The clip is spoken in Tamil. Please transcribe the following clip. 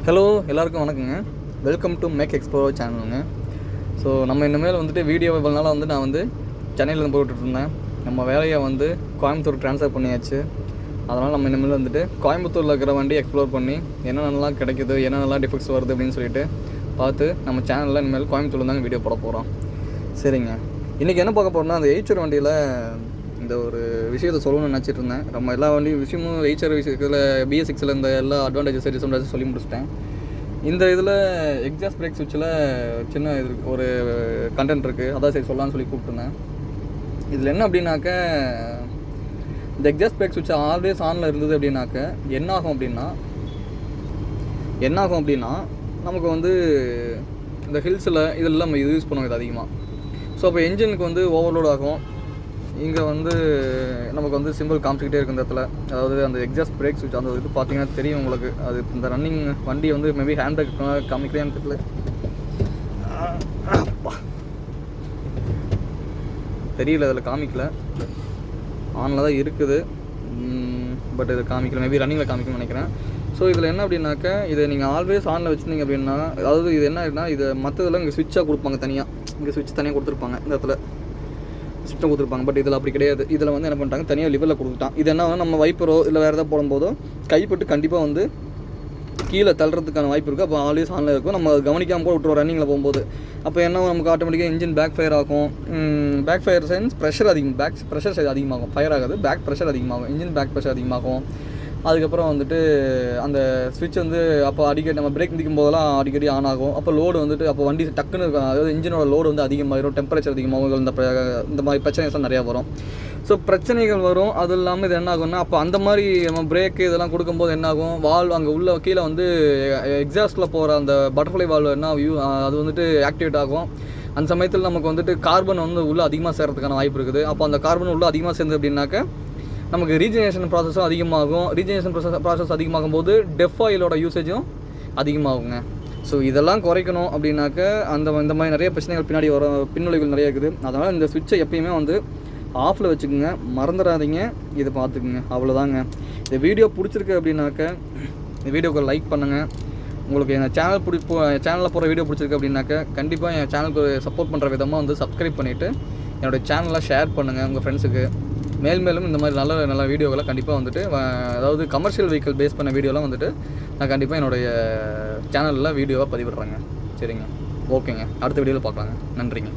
ஹலோ எல்லாருக்கும் வணக்கங்க. வெல்கம் டு மேக் எக்ஸ்ப்ளோரர் சேனலுங்க. ஸோ நம்ம இனிமேல் வந்துட்டு வீடியோ இவ்வளோ நாளாக வந்து நான் வந்து சென்னையிலேருந்து போட்டுட்ருந்தேன். நம்ம வேலையை வந்து கோயம்புத்தூர் ட்ரான்ஸ்ஃபர் பண்ணியாச்சு. அதனால் நம்ம இனிமேல் வந்துட்டு கோயம்புத்தூரில் இருக்கிற வண்டி எக்ஸ்ப்ளோர் பண்ணி என்னென்னலாம் கிடைக்குது, என்னென்னலாம் டிஃபெக்ட்ஸ் வருது அப்படின்னு சொல்லிட்டு பார்த்து நம்ம சேனலில் இனிமேல் கோயம்புத்தூரில் தாங்க வீடியோ போட போகிறோம். சரிங்க, இன்றைக்கி என்ன பார்க்க போகிறோம்னா, அந்த எய்ச்சர் வண்டியில் இந்த ஒரு விஷயத்தை சொல்லணும்னு நினச்சிட்டு இருந்தேன். நம்ம எல்லா விஷயமும் எய்ச்சர் விஷயத்தில் BS6 இந்த எல்லா அட்வான்டேஜஸ் டிஸ்அட்வான்டேஜஸ் சொல்லி முடிச்சிட்டேன். இந்த இதில் எக்ஸாஸ்ட் பிரேக் சுவிட்சில் சின்ன இது ஒரு கண்டென்ட் இருக்குது, அதான் சரி சொல்லலாம்னு சொல்லி கூப்பிட்டுருந்தேன். இதில் என்ன அப்படின்னாக்க, இந்த எக்ஸாஸ்ட் பிரேக் சுவிட்ச் ஆல்வேஸ் ஆனில் இருந்தது அப்படின்னாக்க என்ன ஆகும் அப்படின்னா நமக்கு வந்து இந்த ஹில்ஸில் இதெல்லாம் நம்ம யூஸ் பண்ணுவோம் இது அதிகமாக. ஸோ அப்போ என்ஜினுக்கு வந்து ஓவர்லோட் ஆகும். இங்கே வந்து நமக்கு வந்து சிம்பிள் காமிச்சிக்கிட்டே இருக்கும் இந்த இடத்துல. அதாவது அந்த எக்ஸாஸ்ட் பிரேக் சுவிட்ச் அந்த இது பார்த்தீங்கன்னா தெரியும் உங்களுக்கு. அது இந்த ரன்னிங் வண்டி வந்து மேபி ஹேண்ட் பிரேக் காமிக்கிறேன்னு தெரியல, தெரியல, அதில் காமிக்கல. ஆனில் தான் இருக்குது, பட் இது காமிக்கல. மேபி ரன்னிங்கில் காமிக்கணும்னு நினைக்கிறேன். ஸோ இதில் என்ன அப்படின்னாக்க, இதை நீங்கள் ஆல்வேஸ் ஆனில் வச்சுருந்தீங்க அப்படின்னா, அதாவது இது என்ன ஆகிடுனா, இதை மற்றதெல்லாம் இங்கே சுவிட்சாக கொடுப்பாங்க தனியாக. இங்கே சுவிட்ச் தனியாக கொடுத்துருப்பாங்க, இந்த இடத்துல சுவிட்சை கொடுத்துருப்பாங்க. பட் இதில் அப்படி கிடையாது. இதில் வந்து என்ன பண்ணிட்டாங்க, தனியாக லிவரில் கொடுத்துட்டான். இது என்ன, நம்ம வைப்பரோ இல்லை வேறு எதாவது போடும்போதோ கைப்பட்டு கண்டிப்பாக வந்து கீழே தள்ளுறதுக்கான வாய்ப்பு இருக்குது. அப்போ ஆல்வேஸ் ஆனில் இருக்கும். நம்ம கவனிக்காமல் கூட விட்டுருவோம் ரன்னிங்கில் போகும்போது. அப்போ என்ன, நமக்கு ஆட்டோமேட்டிக்காக இன்ஜின் பேக் ஃபயர் ஆகும். பேக் ஃபயர் சென்ஸ் ப்ரெஷர் அதிகம், பேக் ப்ரெஷர் அதிகமாகும். ஃபயர் ஆகாது, பேக் ப்ரெஷர் அதிகமாகும், இன்ஜின் பேக் ப்ரெஷர் அதிகமாகும். அதுக்கப்புறம் வந்துட்டு அந்த ஸ்விட்ச் வந்து அப்போ அடிக்கடி நம்ம பிரேக் நிற்கும் போதெல்லாம் அடிக்கடி ஆன் ஆகும். அப்போ லோடு வந்துட்டு அப்போ வண்டி டக்குன்னு, அதாவது இன்ஜினோட லோடு வந்து அதிகமாகிடும், டெம்பரேச்சர் அதிகமாகும். இந்த மாதிரி பிரச்சனைகள் நிறையா வரும். ஸோ பிரச்சனைகள் வரும். அது இல்லாமல் இது என்ன ஆகும்னா, அப்போ அந்த மாதிரி நம்ம பிரேக்கு இதெல்லாம் கொடுக்கும்போது என்ன ஆகும், வால்வ் அங்கே உள்ள கீழே வந்து எக்ஸாஸ்ட்டில் போகிற அந்த பட்டர்ஃப்ளை வால்வ் என்ன அது வந்துட்டு ஆக்டிவேட் ஆகும். அந்த சமயத்தில் நமக்கு வந்துட்டு கார்பன் வந்து உள்ளே அதிகமாக சேர்கிறதுக்கான வாய்ப்பு இருக்குது. அப்போ அந்த கார்பன் உள்ளே அதிகமாக சேர்ந்து அப்படின்னாக்க நமக்கு ரீஜெனரேஷன் ப்ராசஸும் அதிகமாகும். ரீஜெனரேஷன் ப்ராசஸ் அதிகமாகும் போது டெஃப் ஆயிலோட யூசேஜும் அதிகமாகுங்க. ஸோ இதெல்லாம் குறைக்கணும் அப்படின்னாக்க இந்த மாதிரி நிறைய பிரச்சனைகள் பின்னாடி பின்விளைவுகள் நிறைய இருக்குது. அதனால் இந்த சுவிட்சை எப்பயுமே வந்து ஆஃபில் வச்சுக்கோங்க, மறந்துடாதீங்க. இதை பார்த்துக்குங்க, அவ்வளோதாங்க. இந்த வீடியோ பிடிச்சிருக்கு அப்படின்னாக்க இந்த வீடியோக்கு லைக் பண்ணுங்கள். உங்களுக்கு என் சேனலில் போகிற வீடியோ பிடிச்சிருக்கு அப்படின்னாக்க கண்டிப்பாக என் சேனலுக்கு சப்போர்ட் பண்ணுற விதமாக வந்து சப்ஸ்கிரைப் பண்ணிவிட்டு என்னோடய சேனலை ஷேர் பண்ணுங்கள் உங்கள் ஃப்ரெண்ட்ஸுக்கு. மேலும் இந்த மாதிரி நல்ல வீடியோக்களை கண்டிப்பாக வந்துட்டு, அதாவது கமர்ஷியல் வெஹிக்கிள் பேஸ் பண்ண வீடியோலாம் வந்துட்டு நான் கண்டிப்பாக என்னுடைய சேனலில் வீடியோவாக பதிவிடுறேங்க. சரிங்க, ஓகேங்க. அடுத்த வீடியோவில் பார்க்கலாங்க. நன்றிங்க.